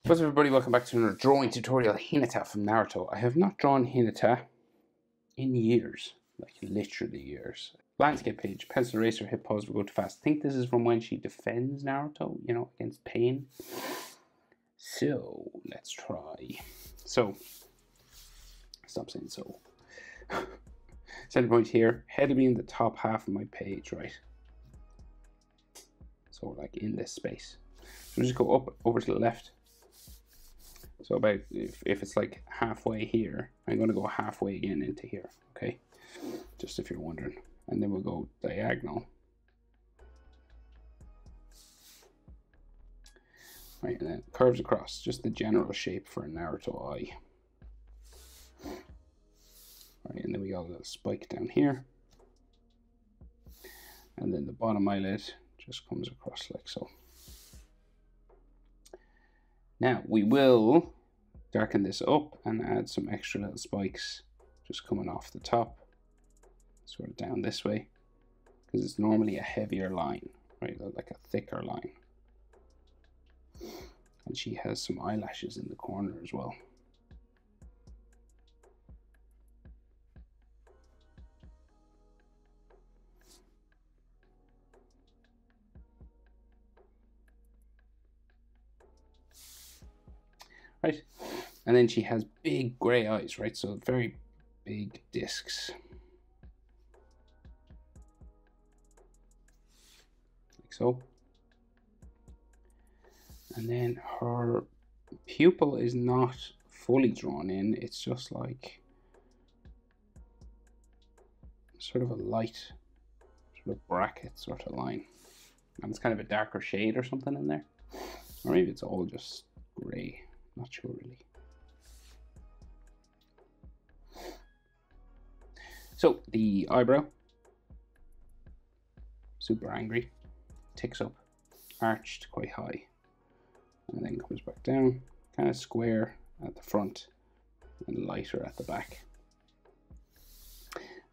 What's up everybody, welcome back to another drawing tutorial. Hinata from Naruto. I have not drawn Hinata in years, like literally years. Landscape page, pencil eraser, hit pause, we'll go too fast. I think this is from when she defends Naruto, you know, against pain. So, let's try. So, stop saying so. Center point here, head will be in the top half of my page, right? So, like in this space. So, just go up, over to the left. So about, if it's like halfway here, I'm going to go halfway again into here, okay? Just if you're wondering. And then we'll go diagonal. Right, and then curves across, just the general shape for a Naruto eye. Right, and then we got a little spike down here. And then the bottom eyelid just comes across like so. Now we will darken this up and add some extra little spikes just coming off the top, sort of down this way, because it's normally a heavier line, right, like a thicker line. And she has some eyelashes in the corner as well. Right, and then she has big grey eyes, right, so very big discs. Like so. And then her pupil is not fully drawn in, it's just like sort of a light, sort of bracket sort of line. And it's kind of a darker shade or something in there. Or maybe it's all just grey. Not sure really. So the eyebrow, super angry, ticks up, arched quite high, and then comes back down, kind of square at the front and lighter at the back.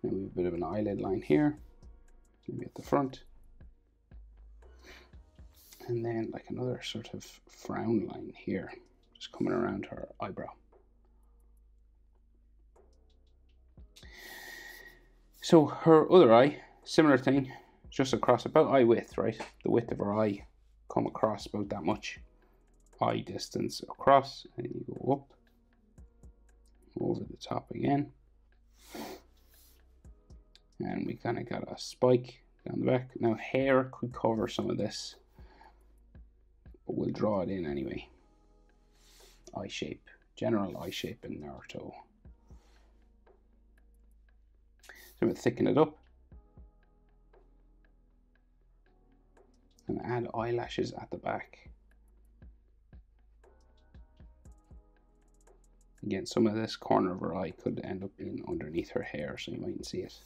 Then we have a bit of an eyelid line here, maybe at the front, and then like another sort of frown line here, just coming around her eyebrow. So her other eye, similar thing, just across about eye width, right? The width of her eye come across about that much. Eye distance across, and you go up, over the top again. And we kind of got a spike down the back. Now hair could cover some of this, but we'll draw it in anyway. Eye shape, general eye shape in Naruto. So we'll thicken it up and add eyelashes at the back. Again, some of this corner of her eye could end up being underneath her hair, so you mightn't see it.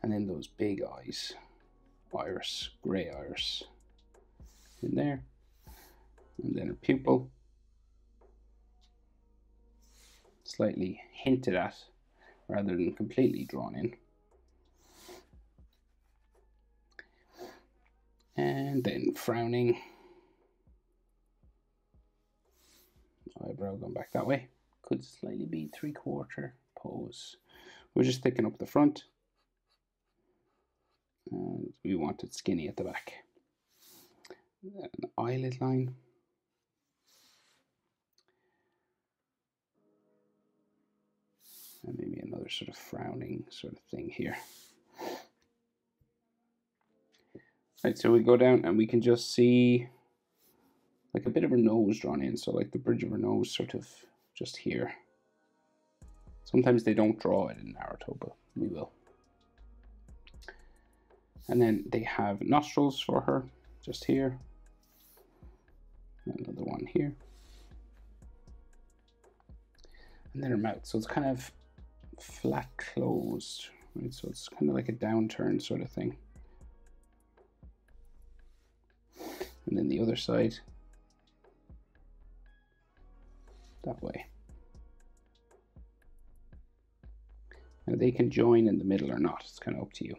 And then those big eyes, iris, grey iris in there. And then her pupil, slightly hinted at rather than completely drawn in. And then frowning, eyebrow going back that way, could slightly be 3/4 pose. We'll just thicken up the front, and we want it skinny at the back. An eyelid line. And maybe another sort of frowning sort of thing here. Right, so we go down and we can just see like a bit of her nose drawn in, so like the bridge of her nose sort of just here. Sometimes they don't draw it in Naruto, but we will. And then they have nostrils for her, just here. Another one here. And then her mouth, so it's kind of flat closed, right? So it's kind of like a downturn sort of thing. And then the other side, that way. Now they can join in the middle or not, it's kind of up to you.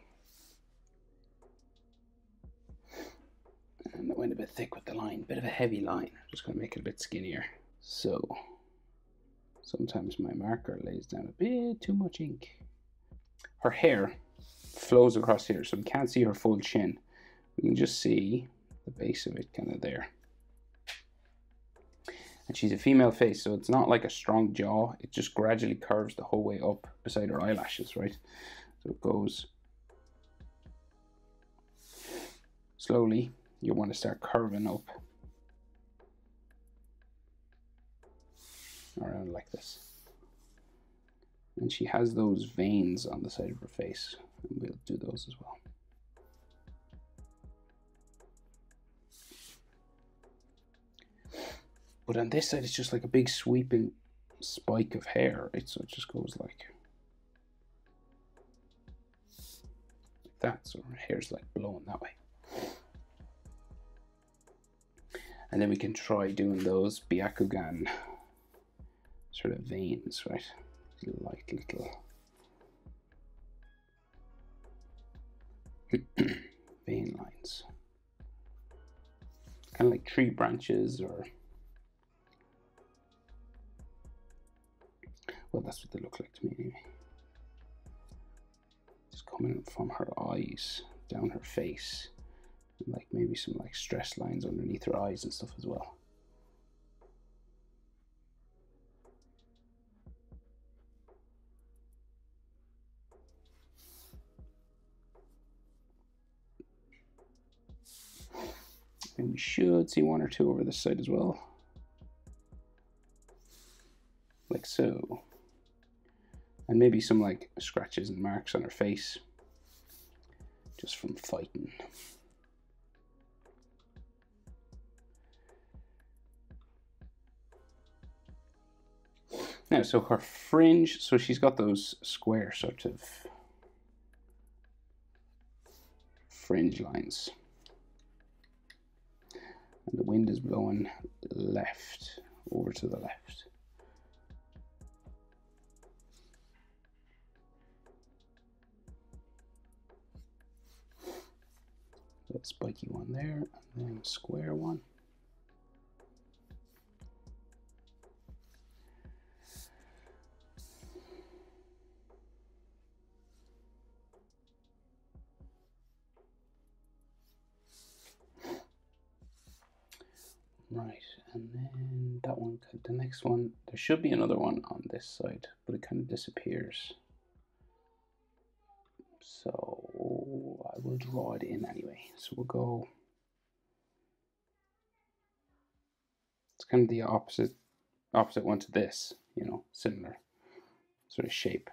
And went a bit thick with the line, bit of a heavy line. Just going to make it a bit skinnier. So sometimes my marker lays down a bit too much ink. Her hair flows across here, so we can't see her full chin. We can just see the base of it kind of there. And she's a female face, so it's not like a strong jaw. It just gradually curves the whole way up beside her eyelashes, right? So it goes slowly. You want to start curving up around like this. And she has those veins on the side of her face, and we'll do those as well. But on this side, it's just like a big sweeping spike of hair, right? So it just goes like that. So her hair's like blowing that way. And then we can try doing those Byakugan sort of veins, right? Light little vein lines. Kind of like tree branches, or well, that's what they look like to me anyway. Just coming from her eyes down her face, and like maybe some like stress lines underneath her eyes and stuff as well. And we should see one or two over this side as well, like so. And maybe some like scratches and marks on her face just from fighting. Now, so her fringe, so she's got those square sort of fringe lines. And the wind is blowing left, over to the left. That spiky one there, and then a square one. Right, and then that one, the next one, there should be another one on this side, but it kind of disappears. So I will draw it in anyway. So we'll go, it's kind of the opposite one to this, you know, similar sort of shape.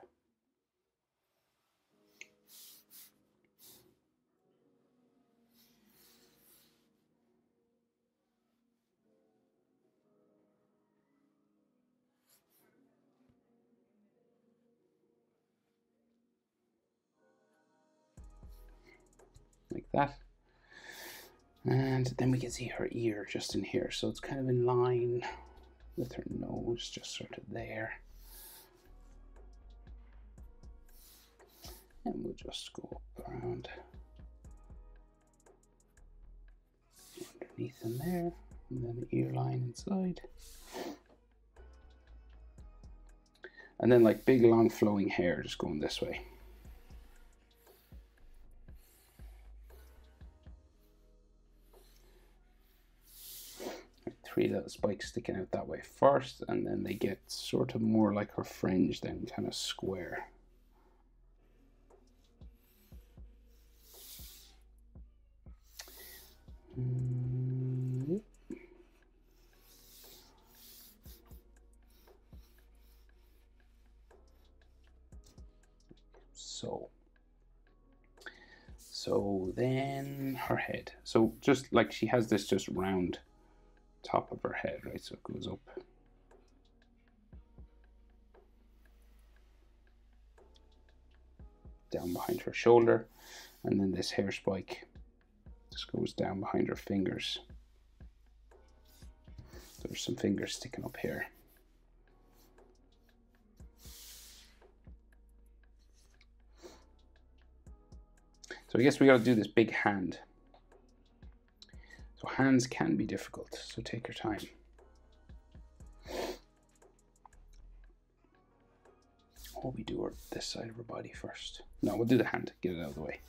Like that. And then we can see her ear just in here. So it's kind of in line with her nose, just sort of there. And we'll just go up around underneath in there, and then the ear line inside. And then like big long flowing hair just going this way. Three little spikes sticking out that way first, and then they get sort of more like her fringe, then kind of square. So then her head. So just like she has this just round top of her head, right? So it goes up. Down behind her shoulder, and then this hair spike just goes down behind her fingers. There's some fingers sticking up here. So I guess we got to do this big hand. So So hands can be difficult, so take your time. Or we do this side of her body first. No, we'll do the hand, get it out of the way.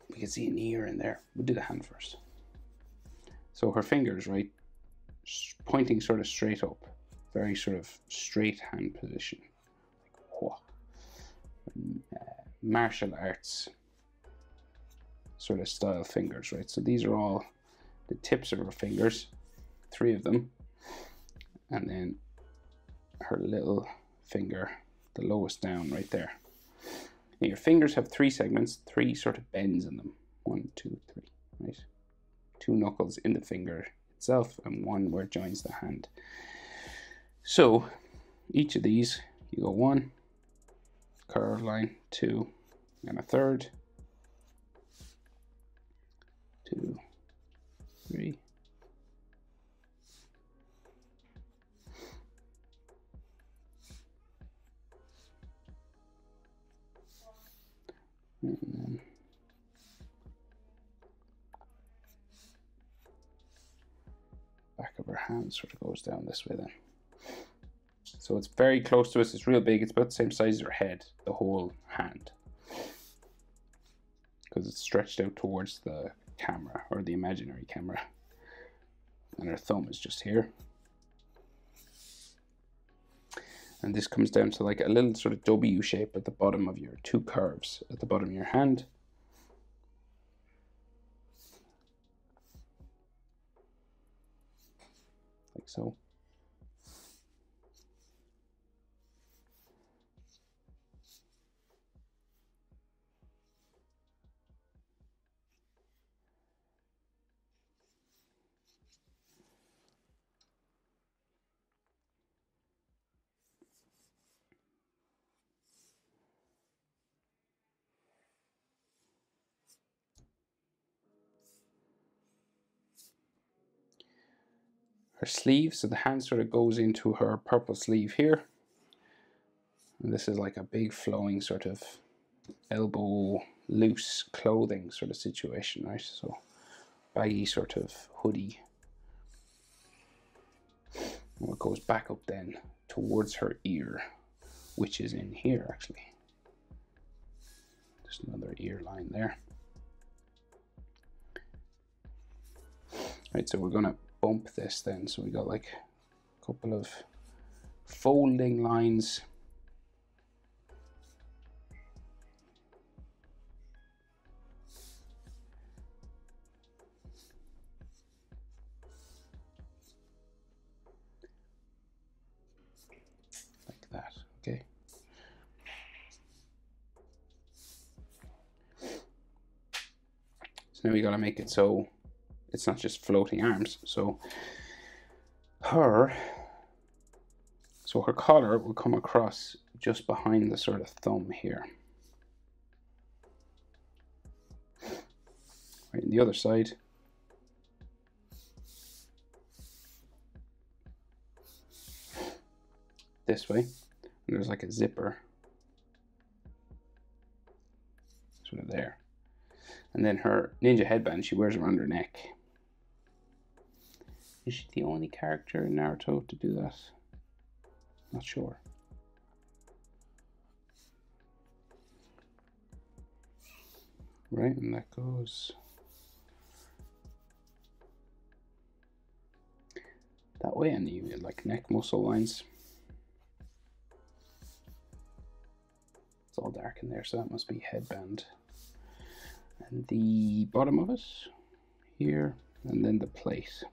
We can see an ear in there. We'll do the hand first. So her fingers, right, pointing sort of straight up. Very sort of straight hand position. Like, martial arts sort of style fingers, right? So these are all the tips of her fingers, 3 of them. And then her little finger, the lowest down right there. Now your fingers have 3 segments, 3 sort of bends in them. 1, 2, 3, right? 2 knuckles in the finger itself and 1 where it joins the hand. So each of these, you go 1, curved line, 2, and a third, 2, 3. And then back of her hand sort of goes down this way then. So it's very close to us, it's real big, it's about the same size as her head, the whole hand. Because it's stretched out towards the camera, or the imaginary camera. And her thumb is just here. And this comes down to like a little sort of W shape at the bottom of your 2 curves at the bottom of your hand. Like so. Her sleeve, so the hand sort of goes into her purple sleeve here. And this is like a big flowing sort of elbow loose clothing sort of situation, right? So baggy sort of hoodie. And it goes back up then towards her ear, which is in here actually. There's another ear line there. Right, so we're gonna bump this then. So we got like a couple of folding lines. Like that, okay. So now we gotta make it so it's not just floating arms. So her collar will come across just behind the sort of thumb here. Right, and the other side. This way. And there's like a zipper. Sort of there. And then her ninja headband she wears around her neck. Is she the only character in Naruto to do that? Not sure. Right, and that goes that way, and you get like neck muscle lines. It's all dark in there, so that must be headband. And the bottom of it here, and then the plate.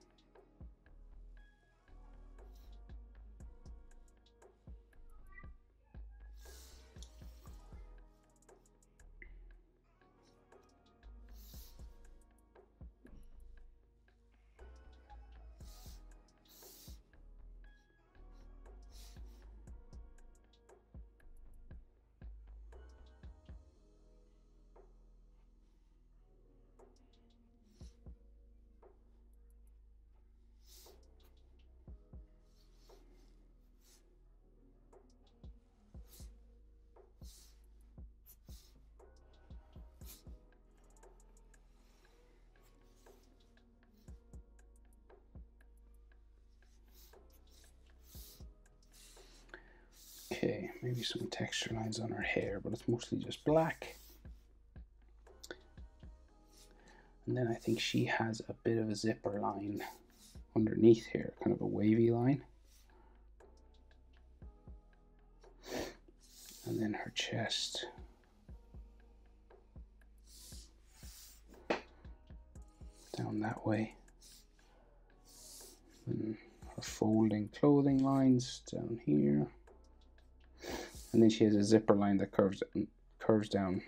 Okay, maybe some texture lines on her hair, but it's mostly just black. And then I think she has a bit of a zipper line underneath here, kind of a wavy line. And then her chest. Down that way. And her folding clothing lines down here. And then she has a zipper line that curves down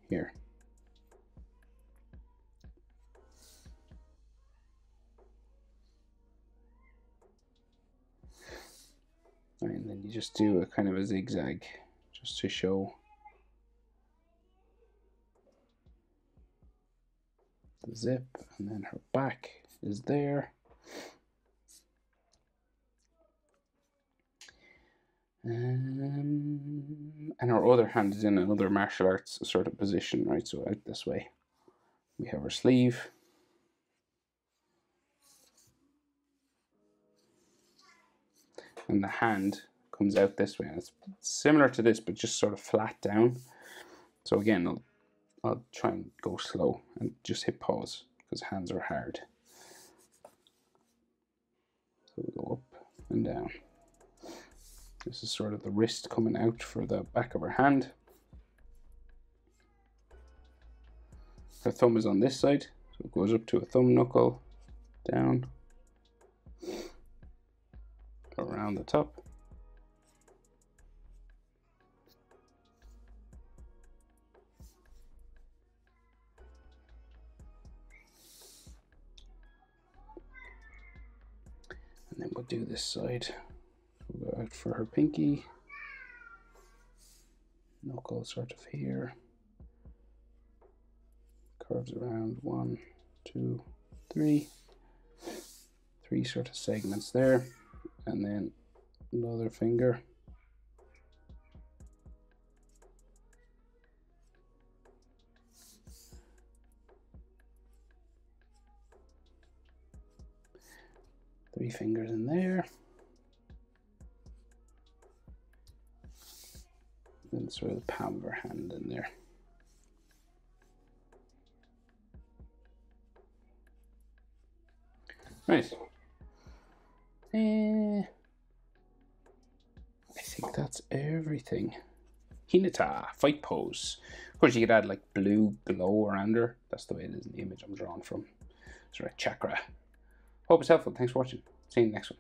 here. And then you just do a kind of a zigzag just to show the zip, and then her back is there. And her other hand is in another martial arts sort of position, right? So out this way. We have her sleeve. And the hand comes out this way, and it's similar to this, but just sort of flat down. So again, I'll try and go slow and just hit pause because hands are hard. So we go up and down. This is sort of the wrist coming out for the back of her hand. Her thumb is on this side, so it goes up to a thumb knuckle, down, around the top. And then we'll do this side. We'll go out for her pinky. Knuckle sort of here. Curves around 1, 2, 3. 3 sort of segments there. And then another finger. Three fingers in there. And sort of the palm of her hand in there. Right. I think that's everything. Hinata, fight pose. Of course, you could add like blue glow around her. That's the way it is in the image I'm drawn from. Sort of chakra. Hope it's helpful. Thanks for watching. See you in the next one.